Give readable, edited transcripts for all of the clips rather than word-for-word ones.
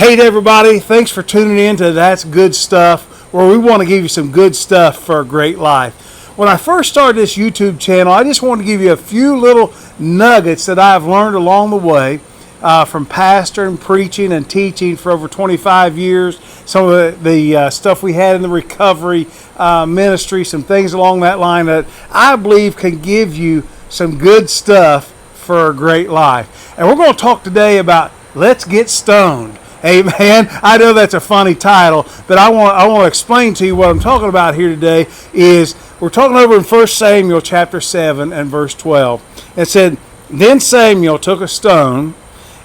Hey everybody, thanks for tuning in to That's Good Stuff, where we want to give you some good stuff for a great life. When I first started this YouTube channel, I just wanted to give you a few little nuggets that I've learned along the way from pastoring, preaching, and teaching for over 25 years. Some of the stuff we had in the recovery ministry, some things along that line that I believe can give you some good stuff for a great life. And we're going to talk today about Let's Get Stoned. Amen. I know that's a funny title, but I want to explain to you what I'm talking about here today. Is we're talking over in 1 Samuel chapter 7 and verse 12. It said, "Then Samuel took a stone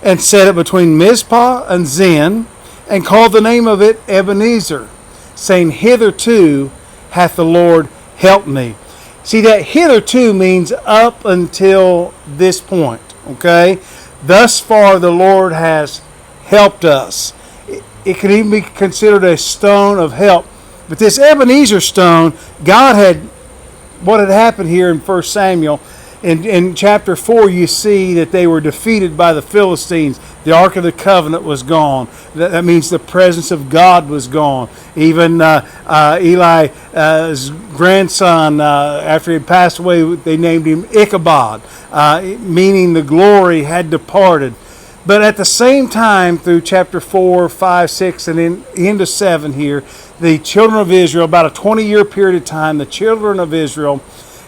and set it between Mizpah and Zen, and called the name of it Ebenezer, saying, Hitherto hath the Lord helped me." See, that hitherto means up until this point. Okay, thus far the Lord has helped us. It can even be considered a stone of help. But this Ebenezer stone, God had, what had happened here in 1 Samuel, in chapter 4 you see that they were defeated by the Philistines. The Ark of the Covenant was gone. That means the presence of God was gone. Even Eli's grandson, after he had passed away, they named him Ichabod, meaning the glory had departed. But at the same time, through chapter 4, 5, 6, and into 7 here, the children of Israel, about a 20-year period of time, the children of Israel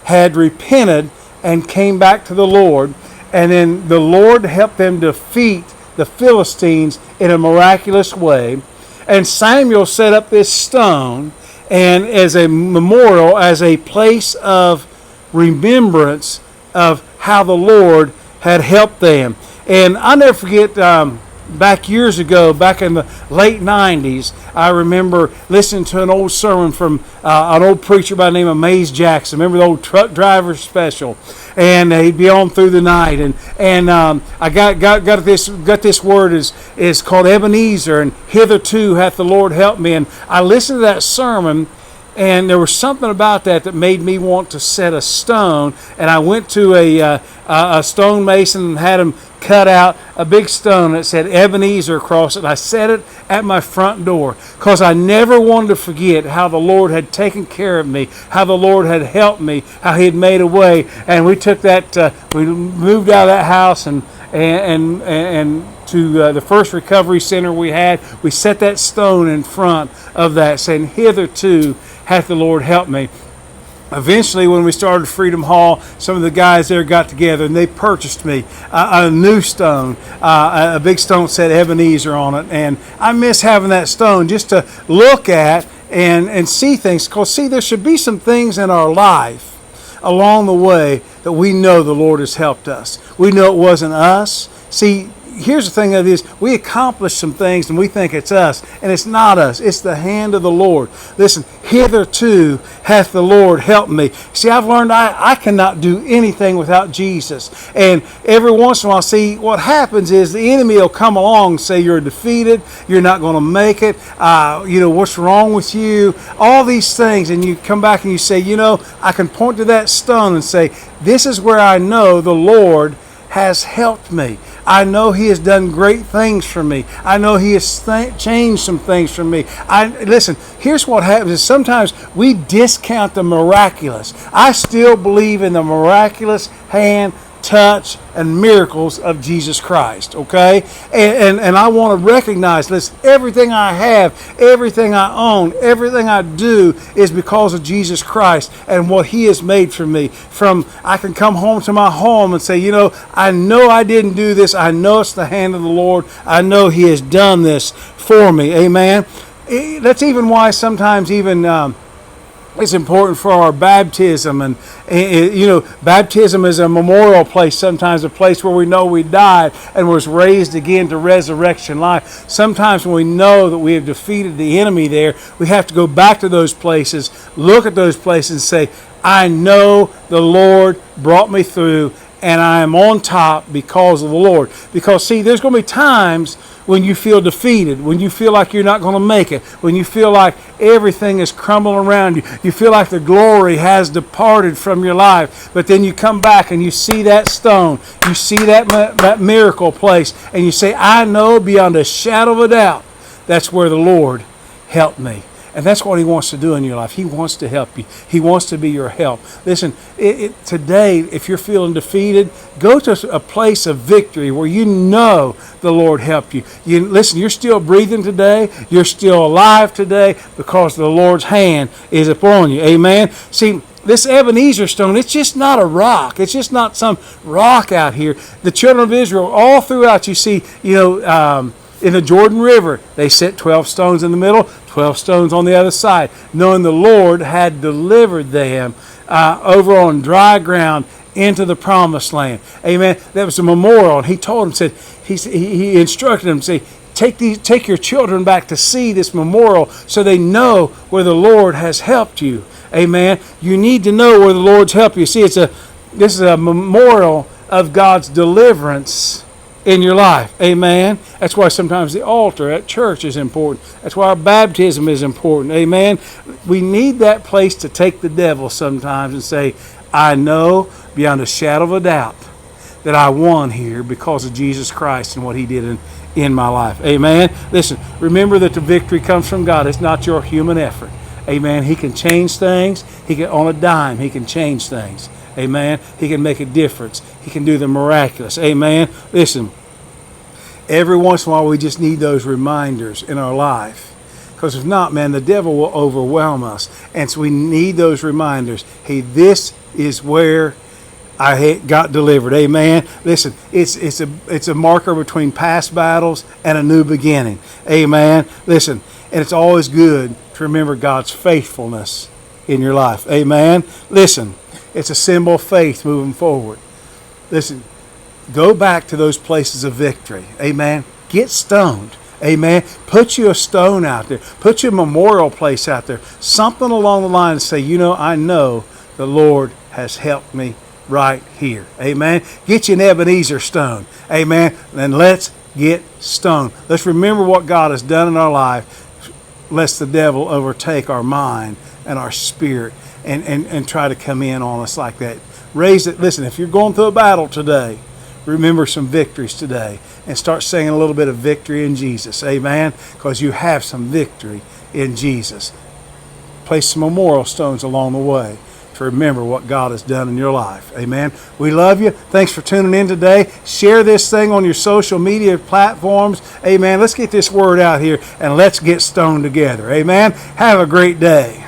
had repented and came back to the Lord. And then the Lord helped them defeat the Philistines in a miraculous way. And Samuel set up this stone and as a memorial, as a place of remembrance of how the Lord had helped them. And I'll never forget, back years ago, back in the late 90s, I remember listening to an old sermon from an old preacher by the name of Mays Jackson. Remember the old truck driver special? And he'd be on through the night. And I got this word is called Ebenezer, and hitherto hath the Lord helped me. And I listened to that sermon, and there was something about that made me want to set a stone. And I went to a stonemason and had him cut out a big stone that said Ebenezer across it. And I set it at my front door because I never wanted to forget how the Lord had taken care of me, how the Lord had helped me, how He had made a way. And we took that, we moved out of that house and to the first recovery center we had. We set that stone in front of that, saying, "Hitherto hath the Lord helped me." Eventually, when we started Freedom Hall, some of the guys there got together and they purchased me a new stone, a big stone that said Ebenezer on it. And I miss having that stone just to look at and see things. Because, see, there should be some things in our life along the way that we know the Lord has helped us. We know it wasn't us. See, here's the thing of this, we accomplish some things and we think it's us, and it's not us. It's the hand of the Lord. Listen, hitherto hath the Lord helped me. See, I've learned I cannot do anything without Jesus. And every once in a while, see, what happens is the enemy will come along and say, "You're defeated, you're not going to make it, what's wrong with you?" All these things, and you come back and you say, I can point to that stone and say, "This is where I know the Lord has helped me. I know He has done great things for me. I know He has changed some things for me." Listen, here's what happens is sometimes we discount the miraculous. I still believe in the miraculous hand, touch, and miracles of Jesus Christ, okay? And I want to recognize this. Everything I have, everything I own, everything I do is because of Jesus Christ and what He has made for me. I can come home to my home and say, I know I didn't do this. I know it's the hand of the Lord. I know He has done this for me. Amen? That's even why sometimes it's important for our baptism, and baptism is a memorial place, sometimes a place where we know we died and was raised again to resurrection life. Sometimes when we know that we have defeated the enemy there, we have to go back to those places, look at those places and say, "I know the Lord brought me through, and I am on top because of the Lord." Because, see, there's going to be times when you feel defeated, when you feel like you're not going to make it, when you feel like everything is crumbling around you, you feel like the glory has departed from your life, but then you come back and you see that stone, you see that miracle place, and you say, I know beyond a shadow of a doubt that's where the Lord helped me. And that's what He wants to do in your life. He wants to help you. He wants to be your help. Listen, today, if you're feeling defeated, go to a place of victory where you know the Lord helped you. Listen, you're still breathing today. You're still alive today because the Lord's hand is upon you. Amen. See, this Ebenezer stone, it's just not a rock. It's just not some rock out here. The children of Israel, all throughout, you see, in the Jordan River, they set 12 stones in the middle, 12 stones on the other side, knowing the Lord had delivered them over on dry ground into the promised land. Amen. That was a memorial. And He told them, He instructed them, say, take your children back to see this memorial so they know where the Lord has helped you. Amen. You need to know where the Lord's helped you. See, this is a memorial of God's deliverance in your life. Amen. That's why sometimes the altar at church is important. That's why our baptism is important. Amen. We need that place to take the devil sometimes and say, I know beyond a shadow of a doubt that I won here because of Jesus Christ and what He did in my life. Amen. Listen, remember that the victory comes from God. It's not your human effort. Amen. He can change things. On a dime, He can change things. Amen. He can make a difference. He can do the miraculous. Amen. Listen, every once in a while we just need those reminders in our life. Because if not, man, the devil will overwhelm us. And so we need those reminders. Hey, this is where I got delivered. Amen. Listen, it's a marker between past battles and a new beginning. Amen. Listen, and it's always good to remember God's faithfulness in your life. Amen. Listen, it's a symbol of faith moving forward. Listen, go back to those places of victory. Amen. Get stoned. Amen. Put you a stone out there. Put you a memorial place out there. Something along the line to say, I know the Lord has helped me right here. Amen. Get you an Ebenezer stone. Amen. And let's get stoned. Let's remember what God has done in our life, lest the devil overtake our mind and our spirit and try to come in on us like that. Raise it. Listen, if you're going through a battle today, remember some victories today and start singing a little bit of victory in Jesus. Amen. Because you have some victory in Jesus. Place some memorial stones along the way to remember what God has done in your life. Amen. We love you. Thanks for tuning in today. Share this thing on your social media platforms. Amen. Let's get this word out here and let's get stoned together. Amen. Have a great day.